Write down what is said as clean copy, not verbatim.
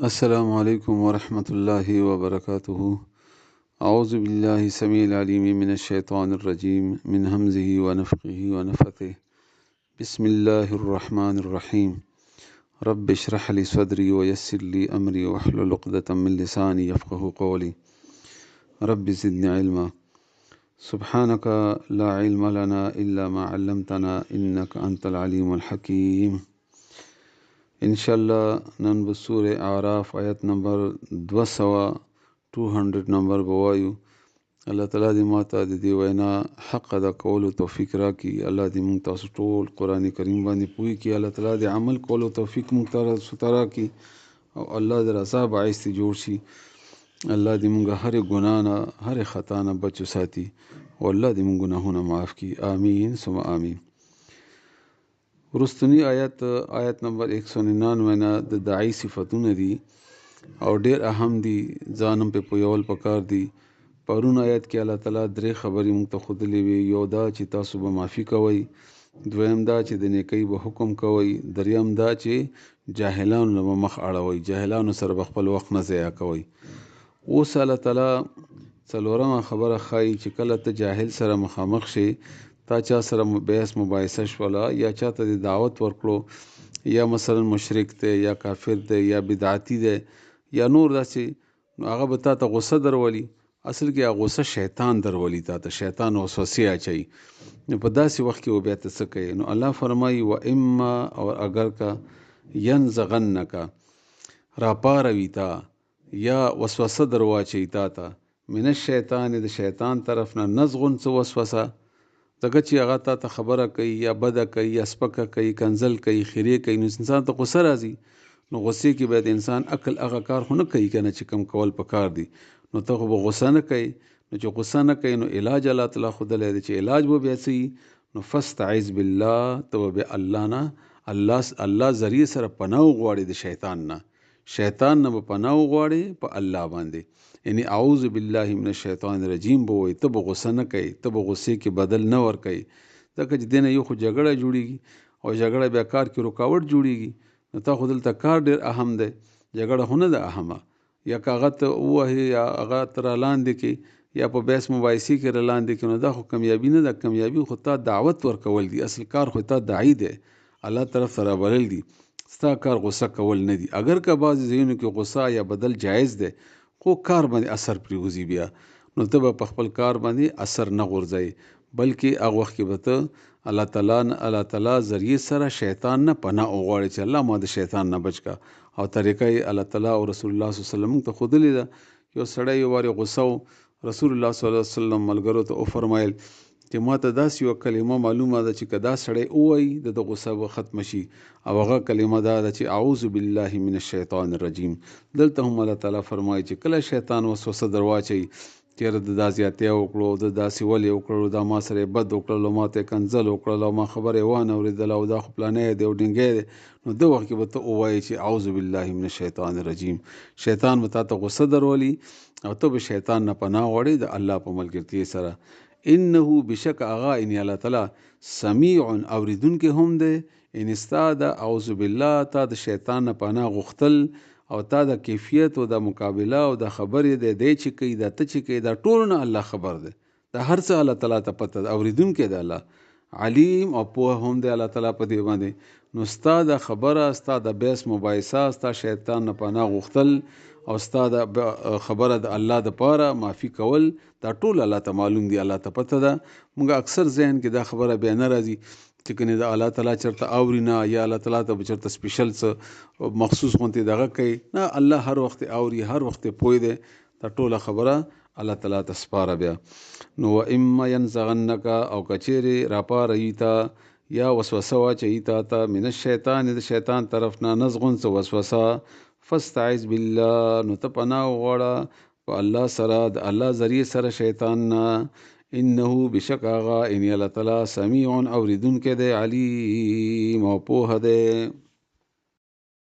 السلام علیکم ورحمۃ اللہ وبرکاتہ. اعوذ باللہ السمیع العلیم من الشیطان الرجیم من حمزہ ونفخہ ونفثہ. بسم اللہ الرحمن الرحیم. رب اشرح لی صدری ویسر لی امری واحلل عقدۃ من لسانی یفقہوا قولی. رب زدنی علما. سبحانک لا علم لنا الا ما علمتنا انک انت العلیم الحکیم. انشاءاللہ نن به سورہ اعراف آیت نمبر 200 نمبر بوایو. الله تعالی دې ماته د دې وینا حق ادا کولو توفیق راکړي. الله دې موږ تاسو ټول قرآن کریم باندې پوهې کړي. الله تعالی دې عمل کولو توفیق موږ ته راکړي او الله دې رضا باعث دې جوړ شي. الله دې موږ هرې ګناه نه هرې خطا نه بچ وساتي او الله دې موږ ګناهونه معاف کړي. آمین ثم آمین. وروستنی آیت نمبر 199 نه د داعی صفتونه دي او ډیر اهم دي، ځانم په پویول پکار دي. پرون آیت کې الله تعالی درې خبرې موږ ته ښودلې وي. یو دا چې تاسو به معافي کوئ، دویم دا چې د نیکۍ به حکم کوئ، دریم دا چې جاهلانو نه به مخ اړوئ، جاهلانو سره به خپل وخت نه ضایع کوئ. اوس الله تعالی څلورمه خبره ښایي چې کله ته جاهل سره مخامخ شي، تا چا سره بحث مباحثه شوله یا چاته د دعوت ورکړو، یا مثلا مشرک دی یا کافر دی یا بدعتي دی یا نور داسې، نو هغه به تا ته غصه درولي. اصل کې هغه غصه شیطان درولي، تا ته شیطان وسوسې اچوي. نو په داسې وخت کې و بیا ته څه کوي؟ نو الله فرمایي و اما او اگر کا ینزغنک راپاروي تا یا وسوسه درواچي تا ته من الشیطان د شیطان طرف نه نزغن څه وسوسه، ځکه چې هغه تا ته خبره کوي یا بده کوي یا سپکه کوي، کنزل کوي، خیرې کوي، نو انسان ته غصه راځي. نو غصې کې باید انسان عقل هغه کار خو نه کوي کنه چې کم کول پکار دي. نو ته خو به غصه نه کوي. نو چې غصه نه کوي نو علاج الله تعالی ښودلی دی چې علاج به بیا څه وي؟ نو فاستعذ بالله، ته به بیا الله نه الله ذریعه سره پناه وغواړي د شیطان نه. شیطان نه به پناه وغواړي په الله باندې، یعنی اعوذ بالله من الشیطان الرجیم به وایي. ته به غصه نه کوي، ته به غصې کې بدل نه ورکوي، ځکه چې دې نه یو خو جګړه جوړېږي او جګړه بیا کار کې رکاوټ جوړېږي. نو تا خو دلته کار ډېر اهم دی، جګړه خو نه ده اهمه. یا که هغه ته ووهې یا هغه ته را لاندې کې یا په بحث مباحثې کې را لاندې کې، نو دا خو کامیابي نه ده. کامیابي خو تا دعوت ورکول دي، اصل کار خو تا داعی دی، الله طرف ته رابلل دي. ستا کار غصه کول نه دي. اگر که بعضې ځایونو کې غصه یا بدل جایز دی، خو کار باندې اثر پرېوځي بیا، نو ته به په خپل کار باندې اثر نه غورځوي، بلکې هغه وخت کې به ته الله تعالی ذریعه سره شیطان نه پناه وغواړي چې الله ما د شیطان نه بچ کا. او طریقه یې الله تعالی او رسول الله صلی الله علیه وسلم ته ښودلې ده. یو سړی یو وارې غصه و، رسول الله صلی الله علیه وسلم ملګرو ته وفرمایل چې ما ته داسې یوه کلمه معلومه ده چې که دا سړی ووایي د غصه به ختمه شي، او هغه کلمه دا ده چې اعوذ بالله من الشیطان الرجیم. دلته هم الله تعالی فرمایي چې کله شیطان وسوسه درواچي چېرې د دا زیاتیا وکړو، د داسې ولې وکړو، دا ما سره بد وکړلو، ما ته کنځل وکړل او ما خبره یې وانه اورېدله او دا خو پلانی دی او ډینګی دی، نو د وخت کې به ته ووایې چې اعوذ بالله من الشیطان الرجیم. شیطان به تا ته غصه درولي او ته به شیطان نه پناه غواړې د الله په ملګرتۍ سره. انه بشک هغه یعنې الله تعالی سمیع اورېدونکی هم دی. یعنې ستا د اعوذ بالله تا د شیطان نه پناه غوښتل او تا د کیفیت او د مقابله او د خبرې دی چې کوي دا ته چې کوي دا ټول نه الله خبر دی. دا هر څه الله تعالی ته پته ده، اورېدونکی دی الله، علیم او پوه هم دی الله تعالی په دې باندې. نو ستا د خبره، ستا د بحث مباحثه، ستا شیطان نه پناه غوښتل او ستا د خبره د الله د پاره معافي کول، دا ټول الله ته معلوم دی، الله ته پته ده. موږ اکثر ذهن کې دا خبره بیا نه راځي چې کنې د الله تعالی چېرته اوري نه، یا الله تعالی ته به چېرته سپیشل څه مخصوص غوندې دغه کوي نه. الله هر وخت اوري، هر وخت پوه دی. دا ټوله خبره الله تعالی ته سپاره بیا. نو و اما ینزغنک او که چیرې راپاروي تا یا وسوسه واچوي تا ته من الشیطان د شیطان طرف نه نزغن څه وسوسه، فاستعذ بالله، نو ته پناه وغواړه په الله سره، د الله ذریعه سره شیطان نه. انه بشک هغه یعنې الله تعالی سمیع اورېدونکی دی، علیم او پوه دی.